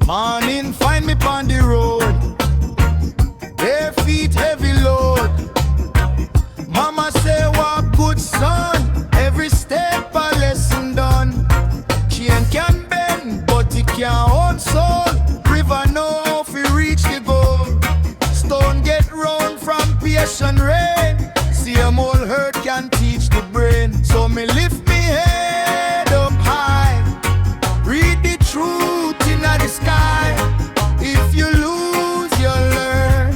Morning, find me on the road, bare feet heavy load. Mama say walk good son, every step a lesson done. Chain can bend, but it can't hold soul. River know how to reach the goal. Stone get round from patient rain. Same old hurt can teach the brain. So me lift me head up high, read the truth in the sky. If you lose, you learn.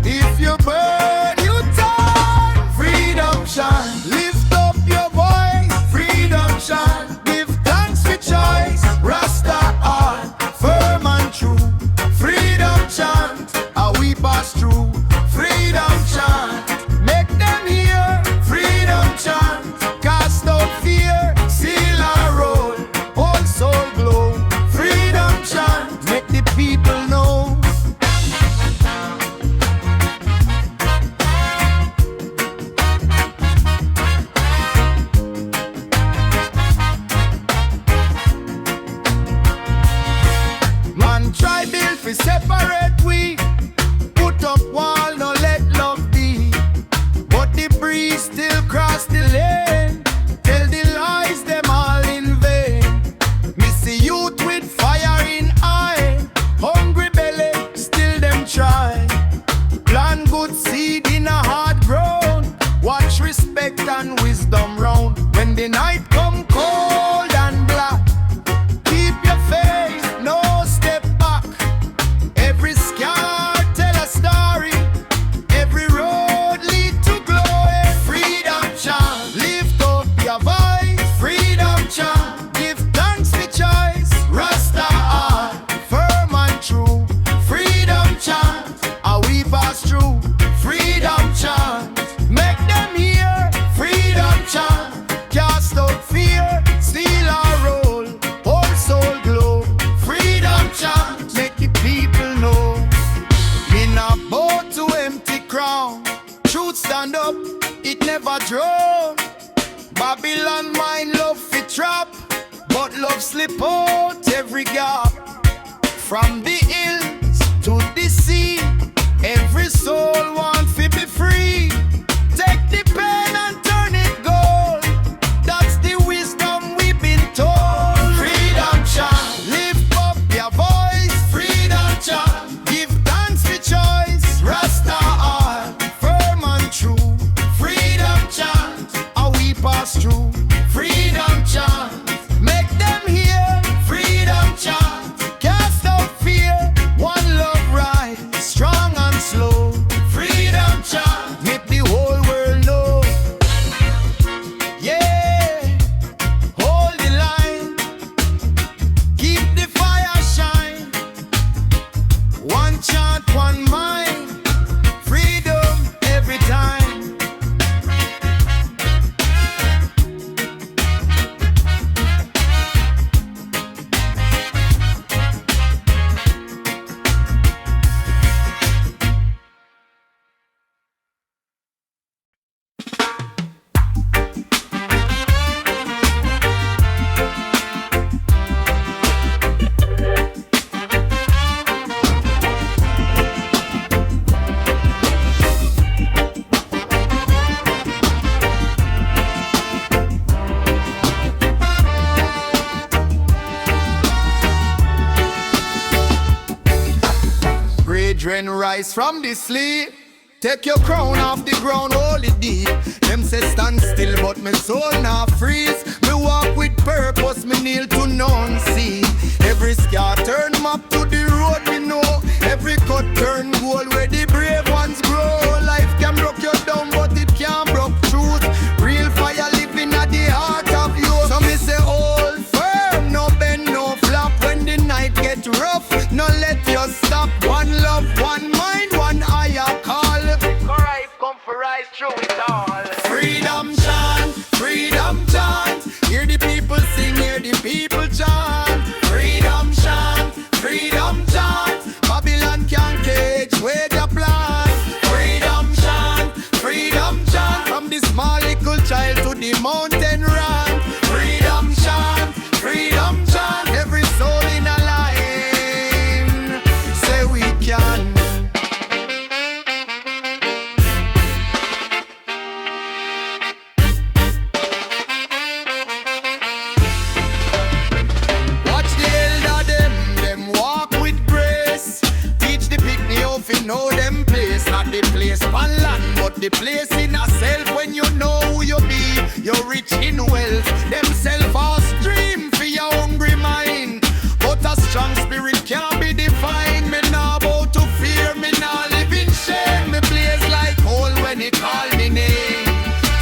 If you burn, you turn. Freedom shine, lift up your voice. Freedom shine, give thanks for choice. Rasta art, firm and true. Freedom chant, how we pass through. Freedom chant, make them hear. Freedom chant, cast out fear. Seal our road, whole soul glow. Freedom chant, make the people know. Man try build fi separate we. Put up wall, no let love be. But the breeze still cross the lane. Tell the lies them all in vain. Me see youth with fire in eye. Hungry belly, still them try. Plant good seed in a hard ground. Watch respect and wisdom round. When the night come cold and black, keep your faith, no step back. Every scar tell a story. Every road lead to glory. Freedom chant, lift up your voice. Freedom chant, give thanks for choice. Rasta art, firm and true. Freedom chant, how we pass through. Freedom chant, make them hear. Freedom chant, cast out fear. Steal our role, whole soul glow. Freedom chant, make the people know. In a boat to empty crown, truth stand up, it never drown. Babylon mind love fit trap, but love slip out every gap. From the hills to the sea, every soul want to be free. Take the pen and turn it gold. That's the wisdom we've been told. Freedom chant, lift up your voice. Freedom chant, give thanks for choice. Rasta art, firm and true. Freedom chant, how we pass through. Freedom chant, make them hear. Freedom chant, cast out fear. One love rise, strong and slow. Freedom chant, make the whole world know. Yeah, hold the line, keep the fire shine. One chant, one mind, freedom every time. Brethren, rise from the sleep. Take your crown off the ground, hold it deep. Them say stand still, but my soul not freeze. Me walk with purpose, me kneel to none see. Every scar turn map to the road, me know. Every cut turn gold where the brave ones grow. Life can broke you down, but it can't broke truth. Real fire living at the heart of you. So me say hold firm, no bend, no flop. When the night get rough, no let you stop. One love, one mind, one higher call. Christ come for rise through it all. Freedom chant, freedom chant. Hear the people sing, hear the people chant. Freedom chant, freedom chant. Babylon can't cage the place on land, but the place in a self. When you know who you be, you're rich in wealth. Them self are stream for your hungry mind, but a strong spirit can't be defined. Me nah bow to fear, me nah live in shame. Me blaze like coal when he call me name.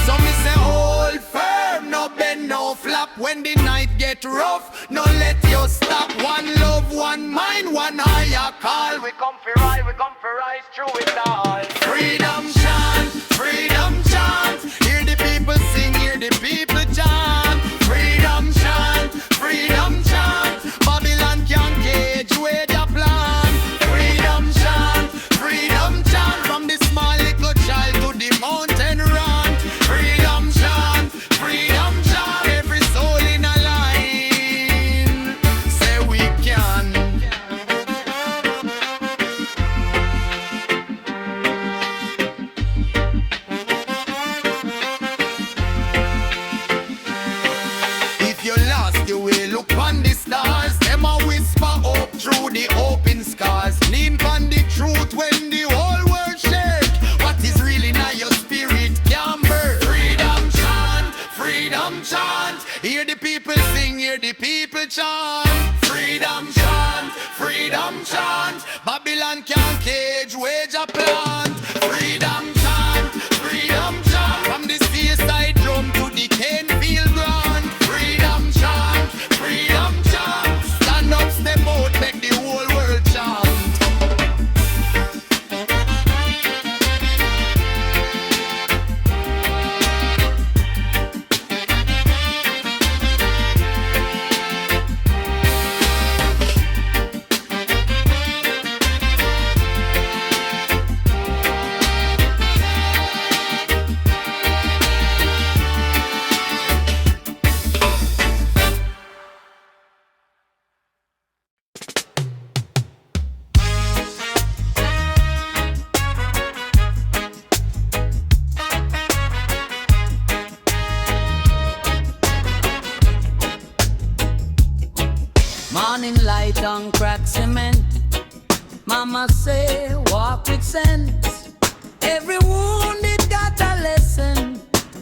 So me say hold firm, no bend, no flap. When the night get rough, no let you stop. One love, one mind, one higher call. We come for rise through it all. Freedom chant, freedom chant. Hear the people sing, hear the people chant. Freedom chant, freedom chant. Babylon can't cage where they plan. Freedom chant, freedom chant. From the small little child to the mountain run. Freedom chant, freedom chant. Every soul in a line, say we can. If you're lost, you will look on the stars. Them a whisper up through the open scars. Lean on the truth when the whole world shake. What is really now your spirit can burn. Freedom chant, freedom chant. Hear the people sing, hear the people chant. Freedom chant, freedom chant. Babylon can't cage, wage a plant. Freedom chant, freedom chant. From the seaside drum to the cane field ground. Freedom chant, freedom chant. Stand up, step out, make the whole world chant. Morning light on cracked cement. Mama say walk with sense. Every wound it got a lesson.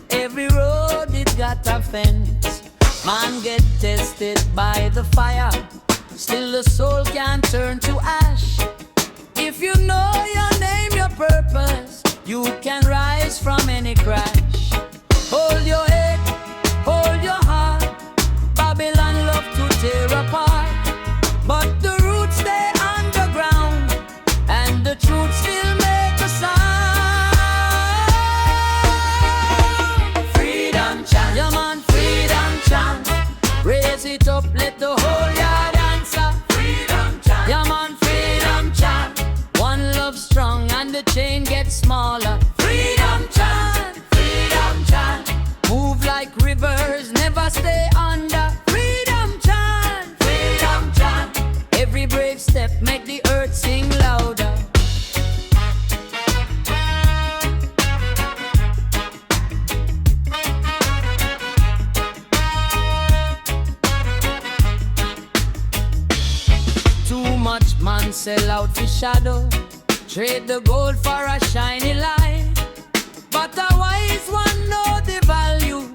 Every road it got a fence. Man get tested by the fire. Still the soul can't turn to ash. If you know your name, your purpose, you can rise from any crash. Hold your head, hold your heart. Babylon love to tear apart, but the roots stay underground, and the truth still make a sound. Freedom chant, yeah man, freedom chant. Raise it up, let the whole yard answer. Freedom chant, yeah man, freedom chant. One love strong and the chain gets smaller. Freedom chant, freedom chant. Move like rivers, never stay under. Every brave step make the earth sing louder. Too much man sell out for shadow, trade the gold for a shiny light. But a wise one know the value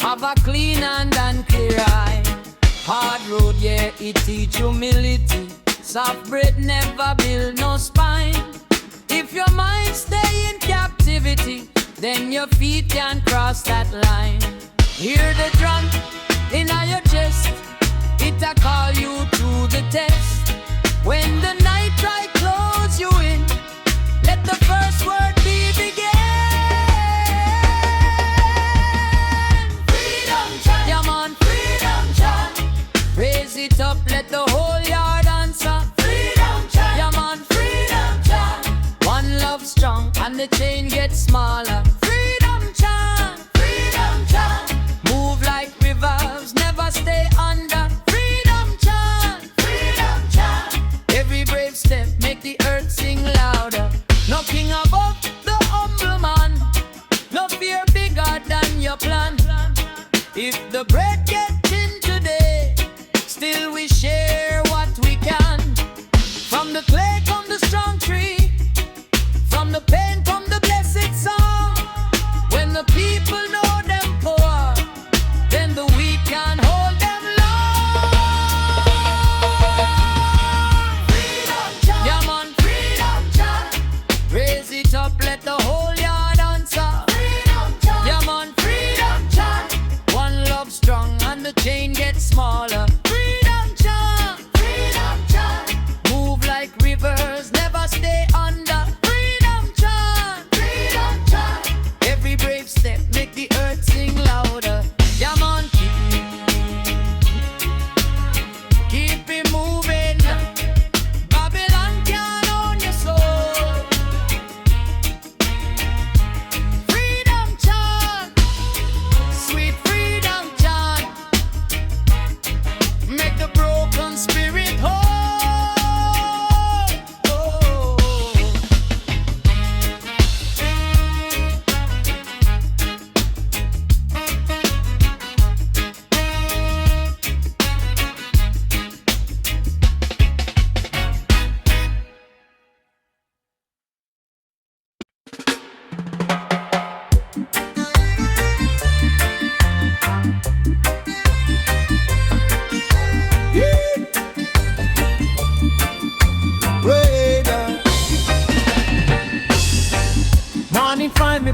of a clean hand and clear eye. Hard road, yeah, it teach humility. Soft bread never build no spine. If your mind stay in captivity, then your feet can cross that line. Hear the drum in your chest, it a call you to the test. When the night try close you in, let the first word be begin. Freedom chant, yeah man, freedom chant. Raise it up, let the whole yard answer. Freedom chant, yeah man, freedom chant. One love strong and the chain gets smaller. Freedom chant, freedom chant. Move like rivers, never stay under. Freedom chant, freedom chant. Every brave step make the earth sing louder. No king above the humble man, no fear bigger than your plan. If the bread get thin today, still we share what we can. From the clay come the strong tree, from the pain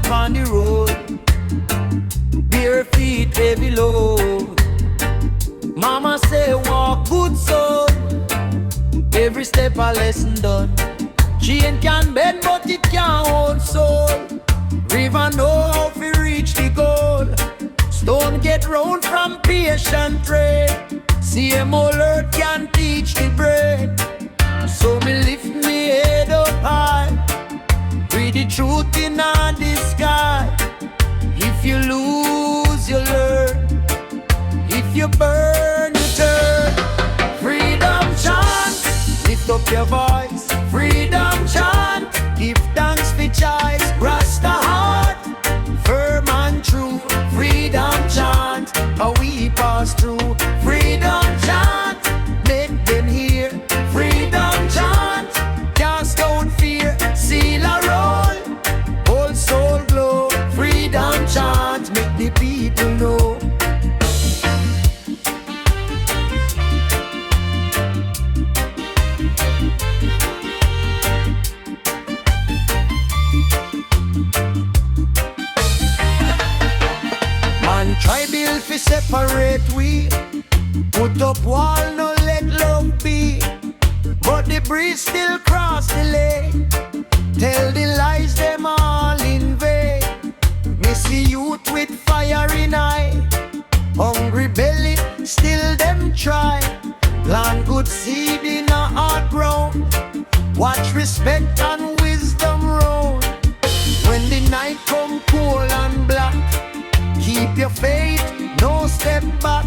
me on the road, bare feet, heavy load. Mama say walk good soul, every step a lesson done. Chain can bend but it can't hold soul. River know how to reach the goal. Stone get round from patient trade. Same old earth can teach the brain. So me lift me head up high, read the truth in the sky. If you lose, you learn. If you burn, you turn. Freedom chant, lift up your voice. Freedom chant, give thanks for choice. Rasta heart, firm and true. Freedom chant, how we pass through. Freedom chant, make them hear. Freedom chant, cast down fear. Seal a roll, whole soul glow. Freedom chant, make the people know. Man try build fi separate we, put up wall no let love be. But the breeze still cross the lane. Tell the lies them all in vain. Me see youth with fire in eye, hungry belly still them try. Plant good seed in a hard ground, watch respect and wisdom round. When the night come cold and black, keep your faith, no step back.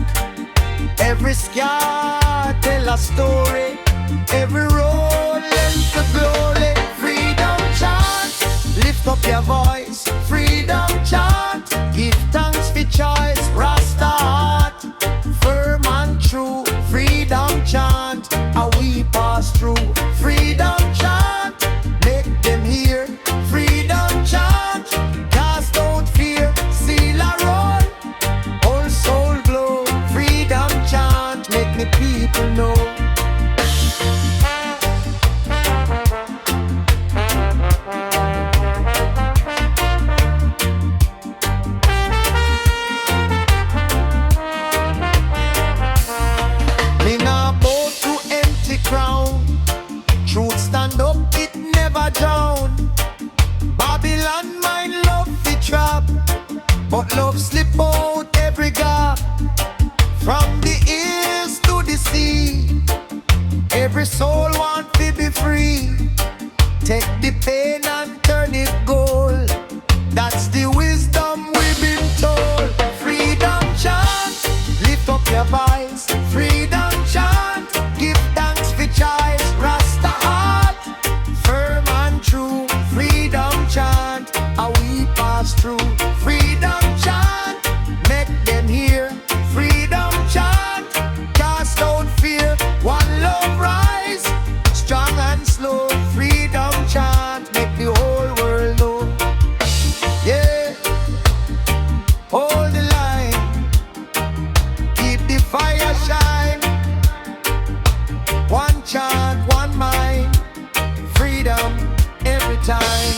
Every scar tell a story, every road lends to glory. Freedom chant, lift up your voice. Freedom chant, give thanks for choice. Rasta heart, firm and true. Freedom chant, how we pass through. Freedom chant, make them hear. Freedom chant, cast out fear. Seal a roll, whole soul glow. Freedom chant, make the people know. Me nah bow to empty crown. Truth stand up, it never drown. Babylon mind love the trap, but love slip out every gap. From the ears to the sea, every soul want to be free. Take the pain and turn it gold. That's the wisdom we've been told. Freedom chant, lift up your voice. Freedom chant, give thanks for choice. Rasta heart, firm and true. Freedom chant, how we pass through. Freedom chant, make them hear. Freedom chant, cast out fear. One love rise, strong and slow. Freedom chant, make the whole world know. Yeah, hold the line, keep the fire shine. One chant, one mind. Freedom every time.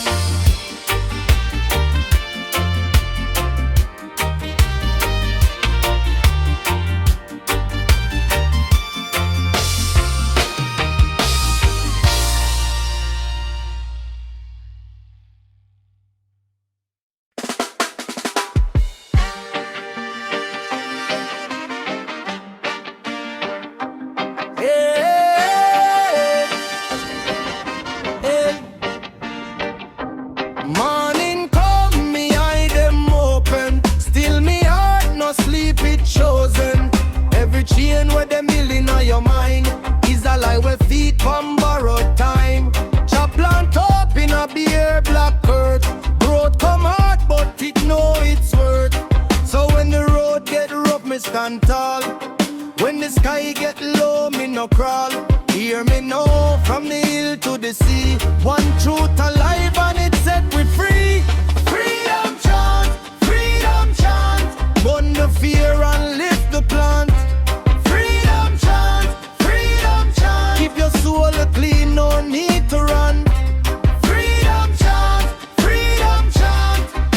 Hey, hey. Morning come, me eye them open. Still me heart no sleep, it chosen. Every chain where them milling on your mind is a lie where feet from borrowed time. Chop plant up in a beer black earth. Road come hard but it know its worth. So when the road get rough, me stand tall. When the sky get low, me no crawl. Hear me know from the hill to the sea. One truth alive and it set we free. Freedom chant, freedom chant. Burn the fear and lift the plant. Freedom chant, freedom chant. Keep your soul clean, no need to run. Freedom chant, freedom chant.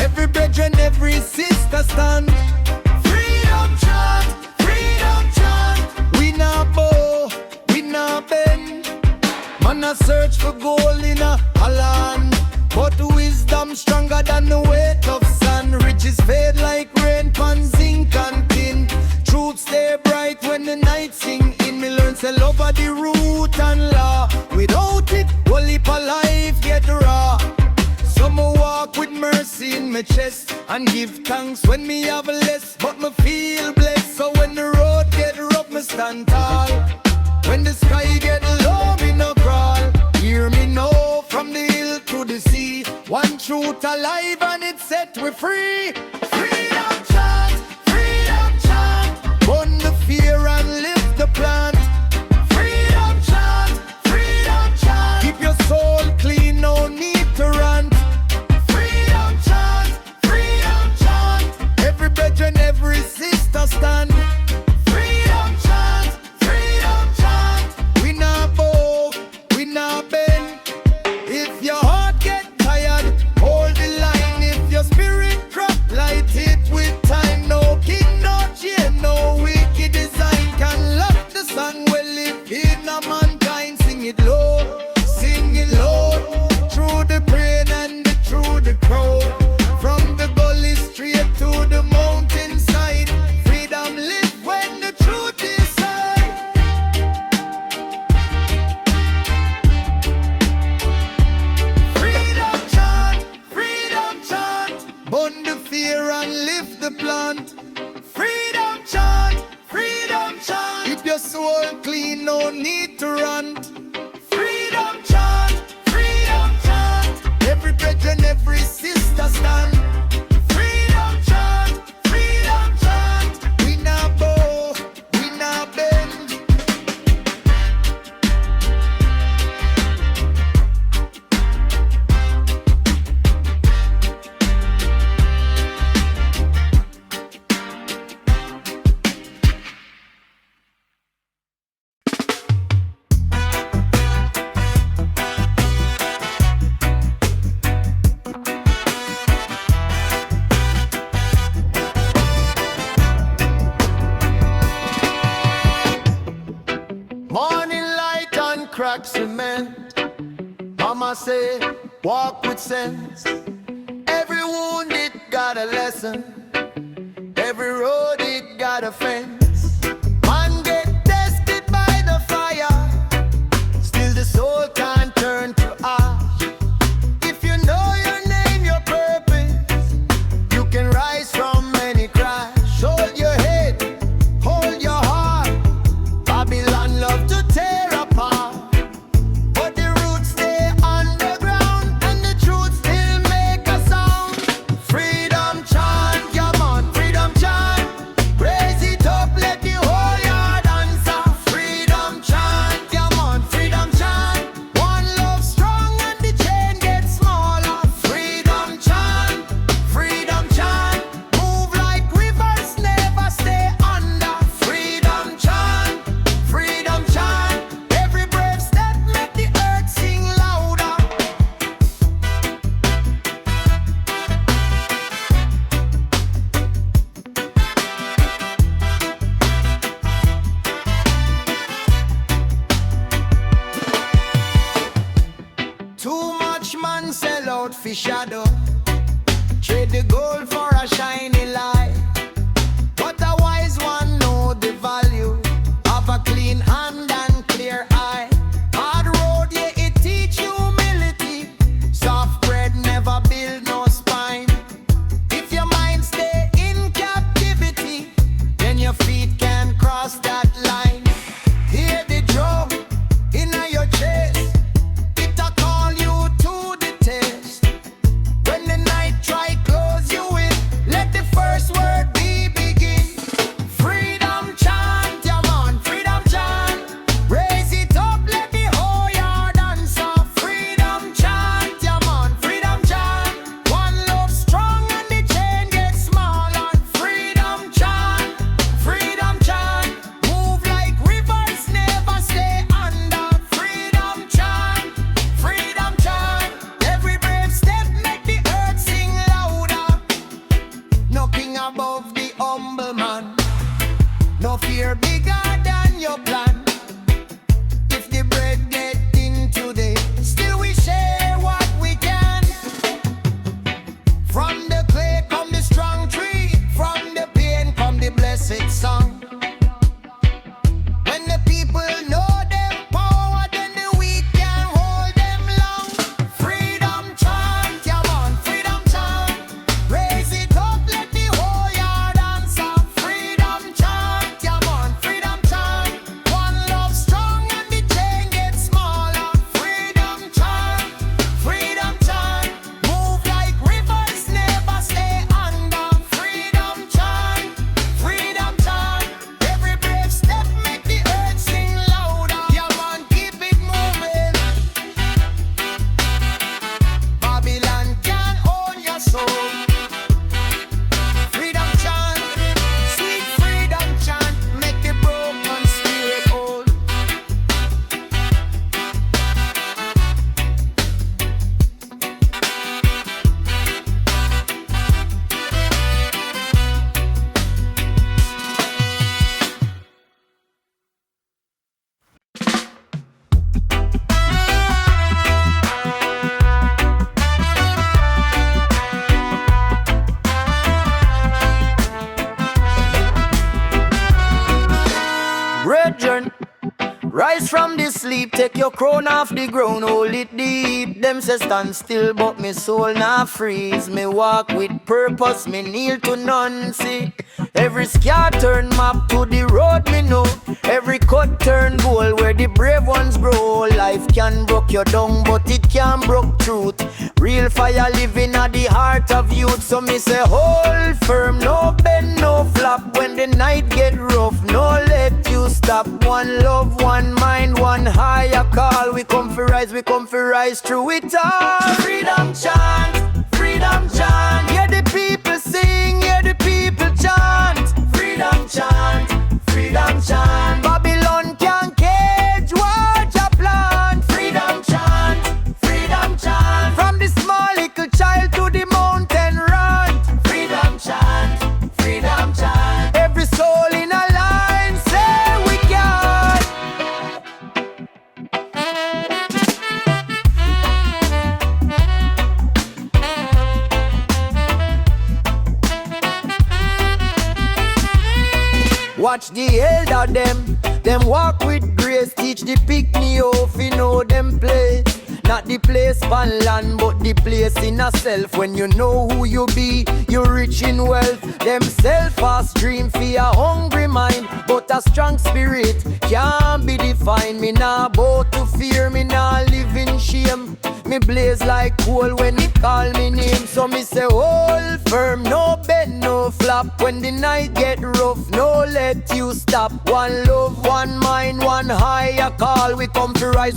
search for gold in a land, but wisdom stronger than the weight of sand. Riches fade like rain pan zinc and tin. Truth stay bright when the night sing in. Me learn to love of the root and law. Without it, whole heap of life get raw. So me walk with mercy in my chest and give thanks when me have less, but me feel blessed. So when the road get rough, me stand tall. When the sky get low, me no crawl. Hear me know from the hill to the sea. One truth alive and it set we free. Freedom chant, freedom chant. Burn the fear and lift the plant. Freedom chant, freedom chant. Keep your soul clean, no need to rant. Freedom chant, freedom chant. Every brethren, every sister stand. Freedom chant, freedom chant. We not bow, we not bend. If your heart get tired, hold the line. If your spirit drop, light it with time. No king, no chain, no wicked design can lock the song. Well, if in a mankind, sing it low, sing it low. Through the pain and through the crowd. From the gully straight to the mountainside. Freedom live when the truth is high. Freedom chant, freedom chant. Burn the fear and lift the plant. Freedom chant, freedom chant. Keep your soul clean, no need to rant. Freedom chant, freedom chant. Every brethren, every sister stand. Freedom chant, freedom chant. We not bow, we not bend. Morning light and crack cement. Mama say, walk with sense. Every wound it got a lesson. Every road it got a fence. Man get tested by the fire. Still the soul can't turn to ash. If you know your name, your purpose, you can rise from any crash. Hold your head, hold your heart. Babylon love to tear apart, but the roots stay underground and the truth still make a sound. Freedom chant, yeah man, freedom chant. Raise it up, let the whole yard answer. Freedom chant, yeah man, freedom chant. One love strong and the chain gets smaller. Freedom chant, move like rivers, never stay under. Freedom chant, every brave step make the earth sing louder. Too much man sell out for shadow. Trade the gold for a shiny light. But a wise one know the value of a clean hand and clear eye. Hard road, yeah, it teach humility. Soft bread never build no spine. If your mind stay in captivity, then your feet can cross that line. Hear the drum in your chest. It a call you to the test. When the night try close you in, let the first word be begin. Freedom chant, yeah Rise from the sleep, take your crown off the ground, hold it deep. Them say stand still, but me soul not freeze. Me walk with purpose, me kneel to none. See, every scar turn map to the road, me know. Every cut turn goal where the brave ones grow. Life can broke you down, but it can broke truth. Real fire living at the heart of youth. So me say hold firm, no bend, no flop. When the night get rough, no let you stop. One love, one mind, one higher call. We come for rise through it all. Freedom chant, freedom chant. Hear the people sing, hear the people chant. Freedom chant, freedom chant. Babylon can't cage what you plant. Freedom chant, freedom chant. From the small little child to the mountain run. Freedom chant, freedom chant. Every soul in a line say we can. Watch the elder them walk with grace. Teach the picnic off, you know them place. Not the place pan land, but the place in a self. When you know who you be, you rich in wealth. Them self-fast dream for a hungry mind, but a strong spirit can't be defined. Me nah bow to fear, me nah live in shame. Me blaze like coal when it call me name. So me say hold firm, no bend, no flop. When the night get rough, no let you stop. One love, one mind, one higher call. We come to rise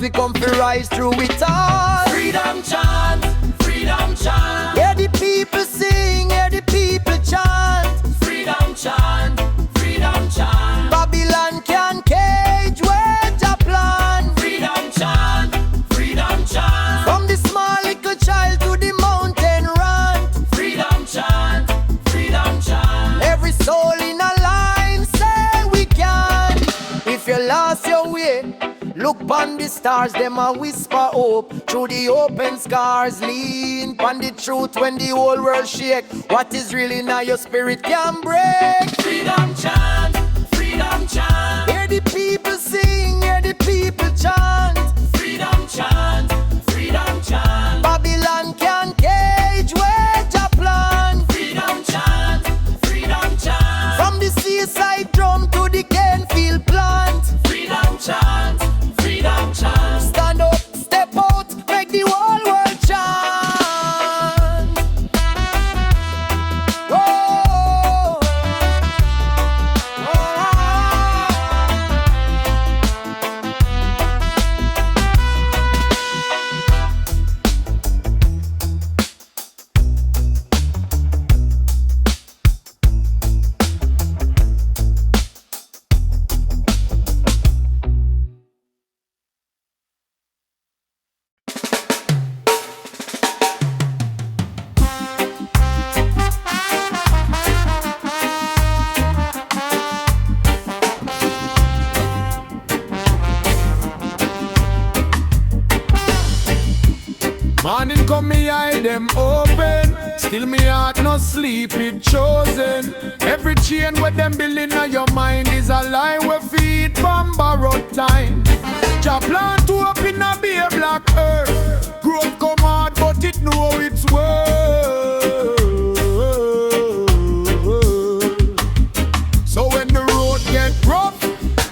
through it all. Freedom chant, freedom chant. Hear the people sing, hear the people chant. Freedom chant, freedom chant. Babylon can cage where you plan. Freedom chant, freedom chant. From the small little child to the mountain run. Freedom chant, freedom chant. Every soul in a line say we can. If you lost your way, look pon the stars, them a whisper hope. Through the open scars, lean pon the truth when the whole world shake. What is really now your spirit can break. Freedom chant, freedom chant. Hear the people sing, hear the people chant. Freedom chant, freedom chant. Babylon can cage where you plan. Freedom chant, freedom chant. From the seaside drum to the Kenfield plant. Freedom chant, freedom chant. Stand up, step out, make the whole world chant. Oh, morning come me eye them open. Still me heart no sleep, it chosen. Every chain with them building on your mind is a lie we feed from borrowed time. Jah plan to open a bare black earth. Growth come hard but it know its worth. So when the road get rough,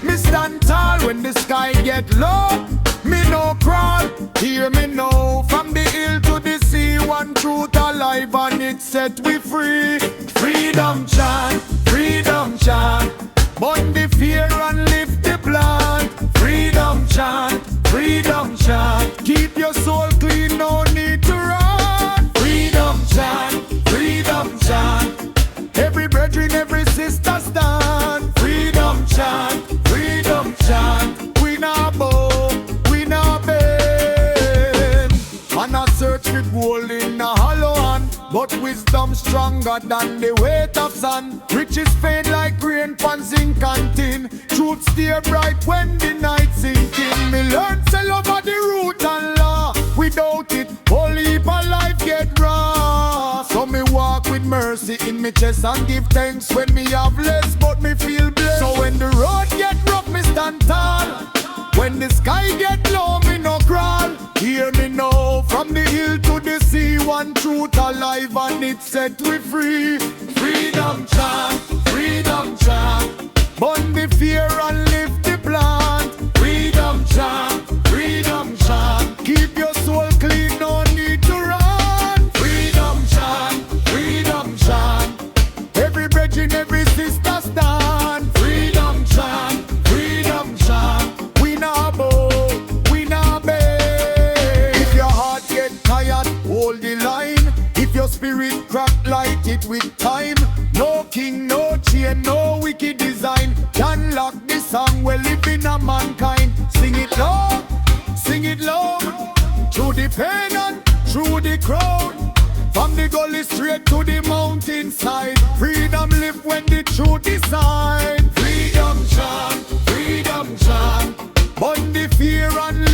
me stand tall. When the sky get low, me no crawl. Hear me now, from the hill to the sea, one truth alive and it set we free. Freedom chant, freedom chant. Burn the fear and lift the plant. Freedom chant, freedom chant. Keep your soul clean, no need to run. Freedom chant, freedom chant. Every brethren, every sister stand. Freedom chant, freedom chant. We not bow, we not bend. And I search with gold in a hollow hand, but wisdom stronger than the weight of sand. Riches fade like rain pan zinc and tin. Truth stay bright when the night sinking. Me learn sell over the root and law. Without it, whole heap of life get raw. So me walk with mercy in me chest and give thanks when me have less, but me feel blessed. So when the road get rough, me stand tall. When the sky get low, me no crawl. Hear me now, from the hill to the sea, one truth alive and it set we free. Freedom chant, freedom chant. Burn the fear and lift the plant. Freedom chant, freedom chant. Keep your soul clean, no need to run. Freedom chant, freedom chant. Every brethren, every sister stand. Freedom chant, freedom chant. We not bow, we not beg. If your heart get tired, hold the line. If your spirit crack, light it with time. No king, no chain, no wicked design can lock the song we live in a mankind. Sing it loud, sing it loud. Through the pain and through the crowd. From the gully straight to the mountainside. Freedom live when the truth decide. Freedom chant, freedom chant. Burn the fear and